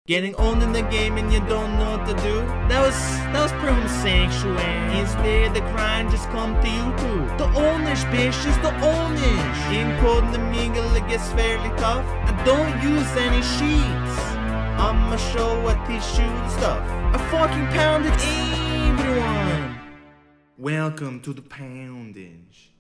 Getting old in the game and you don't know what to do? That was pretty homosexual. Instead, the grind just come to you too. The owners, bitches, the owners. In code the mingle, it gets fairly tough. And don't use any sheets. I'ma show what tissue stuff. I fucking pounded everyone. Welcome to the poundage.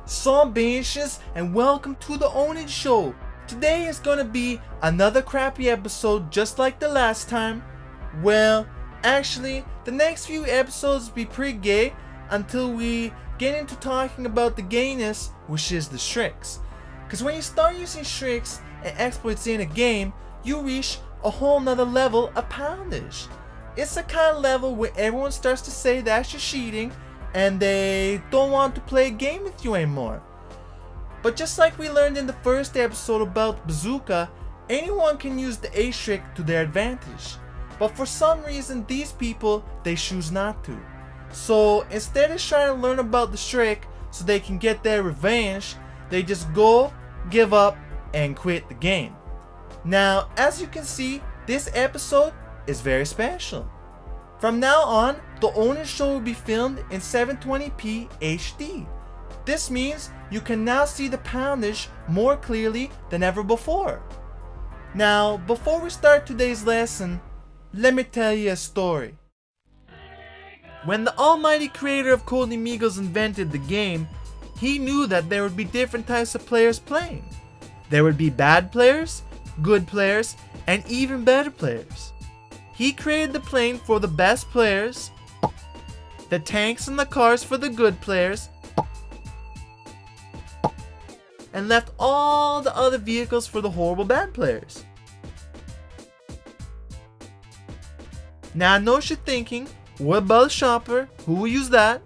Sup Bishes, and welcome to the Ownage Show. Today is gonna be another crappy episode just like the last time. Well, actually, the next few episodes will be pretty gay until we get into talking about the gayness, which is the Shreks. Cause when you start using Shreks and exploits in a game, you reach a whole nother level of poundage. It's the kind of level where everyone starts to say that you're cheating and they don't want to play a game with you anymore. But just like we learned in the first episode about Bazooka, anyone can use the A-Shrek to their advantage. But for some reason, these people, they choose not to. So instead of trying to learn about the Shrek so they can get their revenge, they just go, give up, and quit the game. Now, as you can see, this episode is very special. From now on, the Ownage Show will be filmed in 720p HD. This means you can now see the poundage more clearly than ever before. Now, before we start today's lesson, let me tell you a story. When the almighty creator of Cody Migos invented the game, he knew that there would be different types of players playing. There would be bad players, good players, and even better players. He created the plane for the best players, the tanks and the cars for the good players, and left all the other vehicles for the horrible bad players. Now I know what you're thinking, what about a shopper? Who will use that?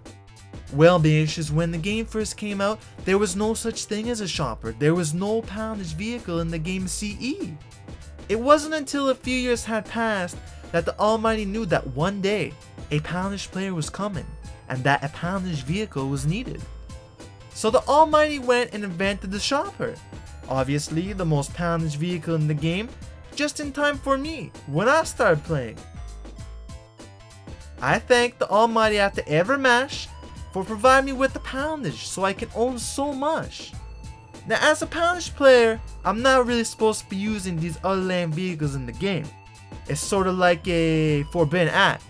Well, bitches, when the game first came out, there was no such thing as a shopper. There was no poundage vehicle in the game CE. It wasn't until a few years had passed that the Almighty knew that one day a poundage player was coming and that a poundage vehicle was needed. So the Almighty went and invented the shopper, obviously the most poundage vehicle in the game, just in time for me when I started playing. I thank the Almighty after every match for providing me with the poundage so I can own so much. Now as a poundage player, I'm not really supposed to be using these other land vehicles in the game. It's sort of like a forbidden act.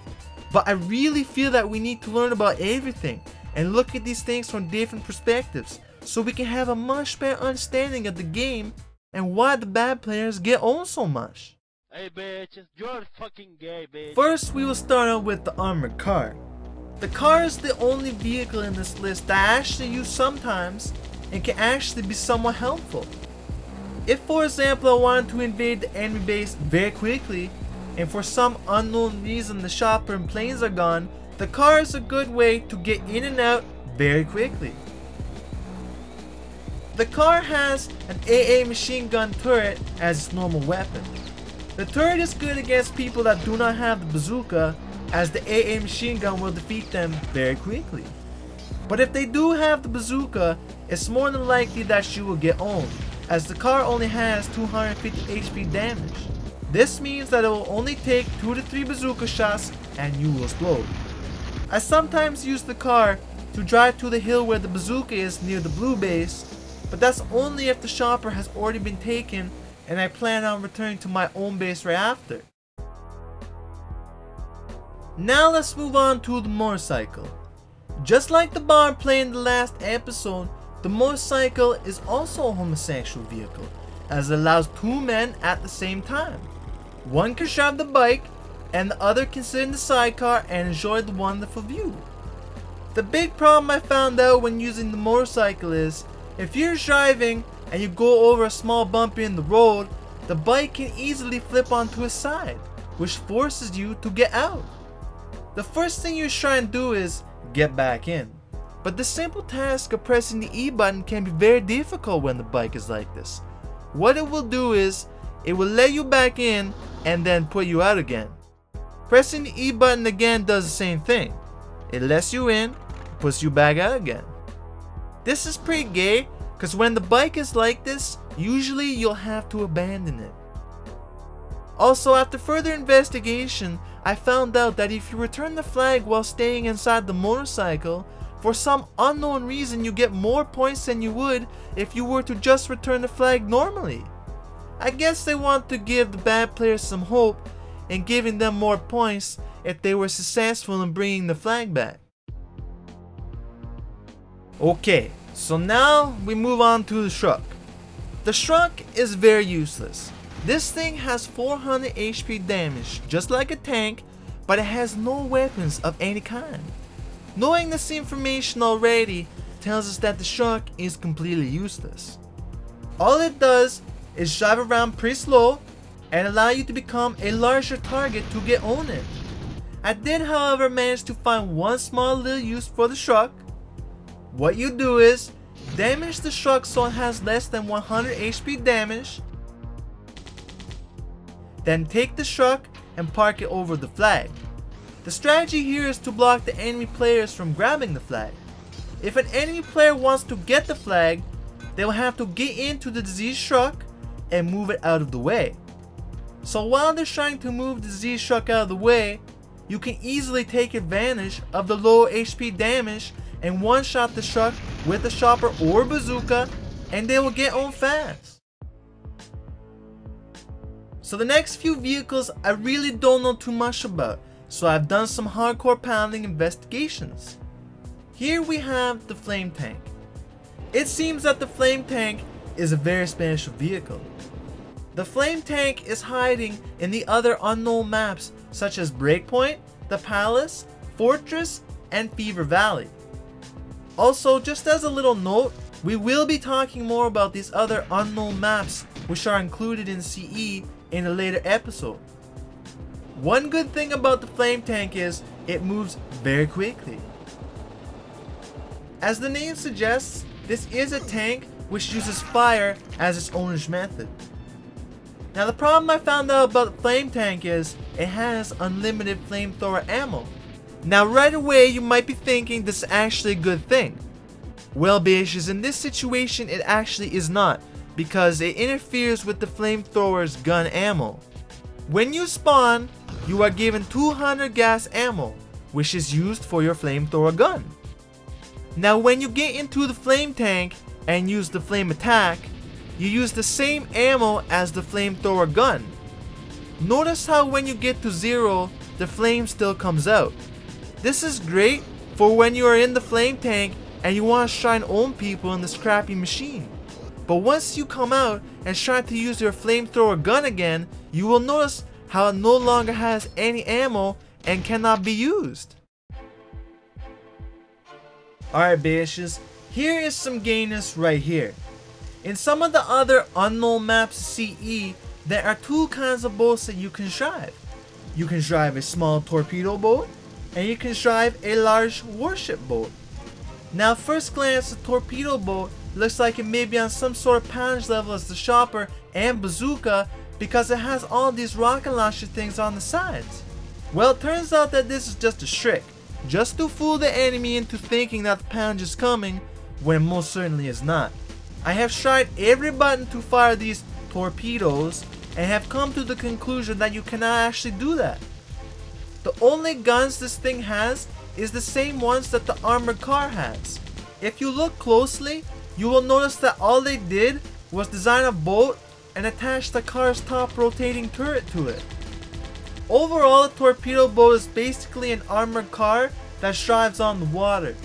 But I really feel that we need to learn about everything and look at these things from different perspectives so we can have a much better understanding of the game and why the bad players get owned so much. Hey bitches, you're fucking gay, bitch. First, we will start out with the armored car. The car is the only vehicle in this list that I actually use sometimes and can actually be somewhat helpful. If for example I wanted to invade the enemy base very quickly and for some unknown reason the shopper and planes are gone, the car is a good way to get in and out very quickly. The car has an AA machine gun turret as its normal weapon. The turret is good against people that do not have the bazooka, as the AA machine gun will defeat them very quickly. But if they do have the bazooka, it's more than likely that she will get owned, as the car only has 250 HP damage. This means that it will only take 2 to 3 bazooka shots and you will explode. I sometimes use the car to drive to the hill where the bazooka is near the blue base, but that's only if the shopper has already been taken and I plan on returning to my own base right after. Now let's move on to the motorcycle. Just like the bar play in the last episode, the motorcycle is also a homosexual vehicle, as it allows 2 men at the same time. One can drive the bike, and the other can sit in the sidecar and enjoy the wonderful view. The big problem I found out when using the motorcycle is, if you're driving and you go over a small bump in the road, the bike can easily flip onto its side, which forces you to get out. The first thing you try and do is get back in. But the simple task of pressing the E button can be very difficult when the bike is like this. What it will do is, it will let you back in and then put you out again. Pressing the E button again does the same thing. It lets you in, puts you back out again. This is pretty gay, because when the bike is like this, usually you'll have to abandon it. Also, after further investigation, I found out that if you return the flag while staying inside the motorcycle, for some unknown reason you get more points than you would if you were to just return the flag normally. I guess they want to give the bad players some hope in giving them more points if they were successful in bringing the flag back. Okay, so now we move on to the Shrug. The Shrug is very useless. This thing has 400 HP damage, just like a tank, but it has no weapons of any kind. Knowing this information already tells us that the Shrug is completely useless. All it does is drive around pretty slow and allow you to become a larger target to get on it. I did, however, manage to find one small little use for the Shrug. What you do is damage the Shrug so it has less than 100 HP damage. Then take the Shrug and park it over the flag. The strategy here is to block the enemy players from grabbing the flag. If an enemy player wants to get the flag, they will have to get into the diseased Shrug and move it out of the way. So while they're trying to move the diseased Shrug out of the way, you can easily take advantage of the low HP damage and one-shot the Shrug with a chopper or bazooka, and they will get on fast. So the next few vehicles I really don't know too much about, so I've done some hardcore pounding investigations. Here we have the Flame Tank. It seems that the Flame Tank is a very special vehicle. The Flame Tank is hiding in the other unknown maps such as Breakpoint, the Palace, Fortress, and Fever Valley. Also, just as a little note, we will be talking more about these other unknown maps which are included in CE in a later episode. One good thing about the Flame Tank is it moves very quickly. As the name suggests, this is a tank which uses fire as its owner's method. Now the problem I found out about the Flame Tank is it has unlimited flamethrower ammo. Now right away you might be thinking this is actually a good thing. Well, bitches, in this situation it actually is not, because it interferes with the flamethrower's gun ammo. When you spawn, you are given 200 gas ammo, which is used for your flamethrower gun. Now when you get into the Flame Tank and use the flame attack, you use the same ammo as the flamethrower gun. Notice how when you get to 0, the flame still comes out. This is great for when you are in the Flame Tank and you want to try and own people in this crappy machine. But once you come out and try to use your flamethrower gun again, you will notice how it no longer has any ammo and cannot be used. Alright bitches, here is some gayness right here. In some of the other unknown maps CE, there are two kinds of boats that you can drive. You can drive a small torpedo boat, and you can drive a large warship boat. Now at first glance, the torpedo boat looks like it may be on some sort of poundage level as the chopper and bazooka because it has all these rocket launcher things on the sides. Well, it turns out that this is just a trick, just to fool the enemy into thinking that the poundage is coming when it most certainly is not. I have tried every button to fire these torpedoes and have come to the conclusion that you cannot actually do that. The only guns this thing has is the same ones that the armored car has. If you look closely, you will notice that all they did was design a boat and attach the car's top rotating turret to it. Overall, a torpedo boat is basically an armored car that drives on the water.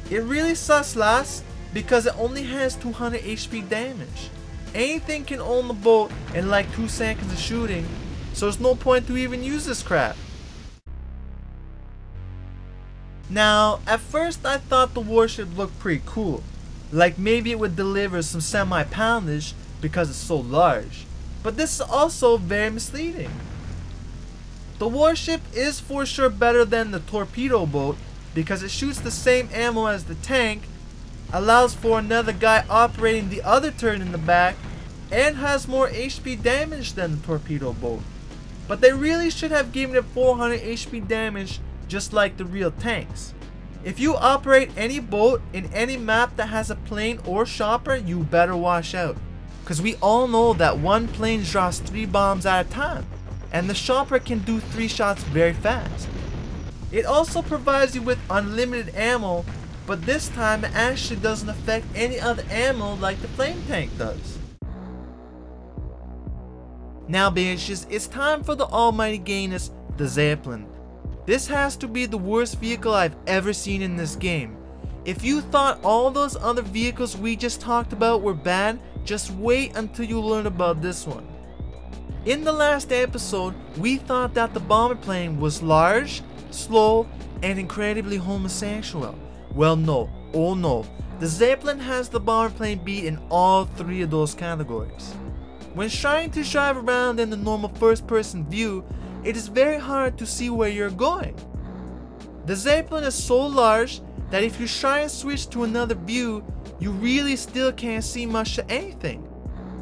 It really sucks last because it only has 200 HP damage. Anything can own the boat in like 2 seconds of shooting, so there's no point to even use this crap. Now, at first I thought the warship looked pretty cool, like maybe it would deliver some semi-poundage because it's so large, but this is also very misleading. The warship is for sure better than the torpedo boat, because it shoots the same ammo as the tank, allows for another guy operating the other turret in the back, and has more HP damage than the torpedo boat. But they really should have given it 400 HP damage just like the real tanks. If you operate any boat in any map that has a plane or chopper, you better watch out. Cause we all know that one plane drops 3 bombs at a time, and the chopper can do 3 shots very fast. It also provides you with unlimited ammo, but this time it actually doesn't affect any other ammo like the flame tank does. Now bitches, it's time for the almighty gayness, the Zeppelin. This has to be the worst vehicle I've ever seen in this game. If you thought all those other vehicles we just talked about were bad, just wait until you learn about this one. In the last episode, we thought that the bomber plane was large, slow, and incredibly homosexual. Well no, oh no, the Zeppelin has the bomber plane beat in all 3 of those categories. When trying to drive around in the normal first person view, it is very hard to see where you're going. The Zeppelin is so large that if you try and switch to another view, you really still can't see much of anything.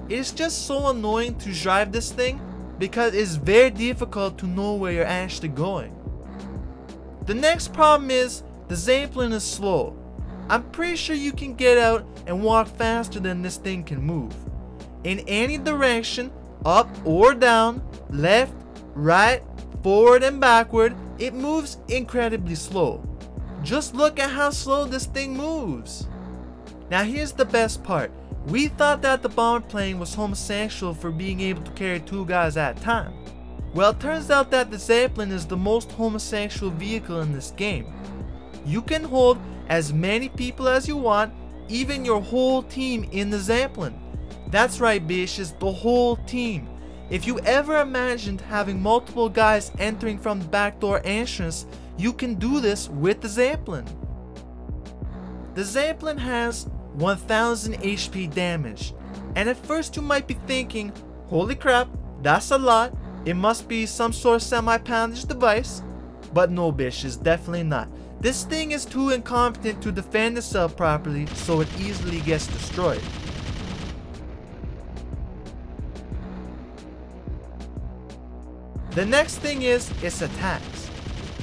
It is just so annoying to drive this thing because it is very difficult to know where you're actually going. The next problem is the Zeppelin is slow. I'm pretty sure you can get out and walk faster than this thing can move. In any direction, up or down, left, right, forward and backward, it moves incredibly slow. Just look at how slow this thing moves. Now here's the best part. We thought that the bomber plane was homosexual for being able to carry 2 guys at a time. Well, it turns out that the Zeppelin is the most homosexual vehicle in this game. You can hold as many people as you want, even your whole team in the Zeppelin. That's right bitches, the whole team. If you ever imagined having multiple guys entering from the backdoor entrance, you can do this with the Zeppelin. The Zeppelin has 1000 HP damage, and at first you might be thinking, holy crap, that's a lot, it must be some sort of semi-poundage device. But no bitches, definitely not. This thing is too incompetent to defend itself properly, so it easily gets destroyed. The next thing is its attacks.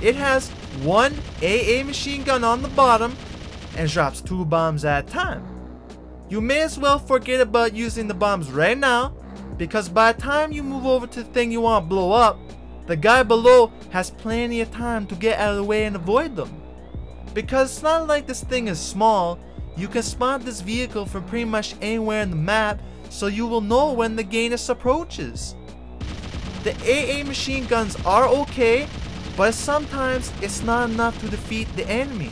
It has one AA machine gun on the bottom and drops 2 bombs at a time. You may as well forget about using the bombs right now, because by the time you move over to the thing you want to blow up, the guy below has plenty of time to get out of the way and avoid them. Because it's not like this thing is small, you can spot this vehicle from pretty much anywhere in the map, so you will know when the gayness approaches. The AA machine guns are okay, but sometimes it's not enough to defeat the enemy.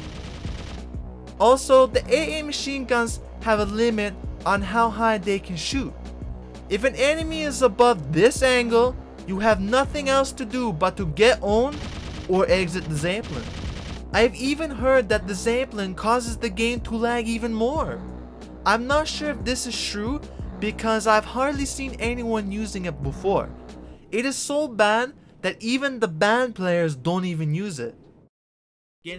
Also, the AA machine guns have a limit on how high they can shoot. If an enemy is above this angle, you have nothing else to do but to get owned or exit the Zeppelin. I've even heard that the Zeppelin causes the game to lag even more. I'm not sure if this is true because I've hardly seen anyone using it before. It is so bad that even the bad players don't even use it.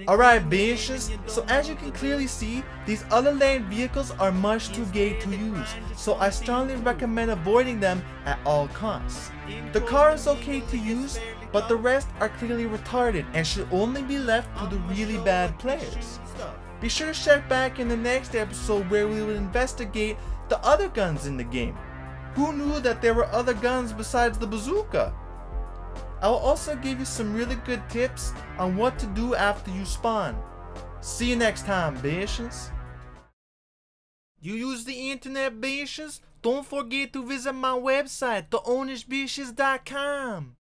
Alright bitches, so as you can clearly see, these other land vehicles are much too gay to use, so I strongly recommend avoiding them at all costs. The car is okay to use, but the rest are clearly retarded and should only be left to the really bad players. Be sure to check back in the next episode where we will investigate the other guns in the game. Who knew that there were other guns besides the bazooka? I will also give you some really good tips on what to do after you spawn. See you next time, bitches. You use the internet, bitches? Don't forget to visit my website, theownishbishes.com.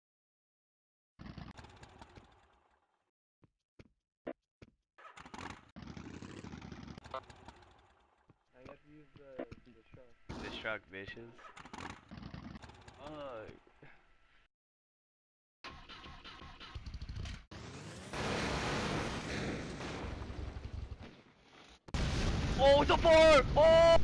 The truck, bitches. Oh, the bar! Oh!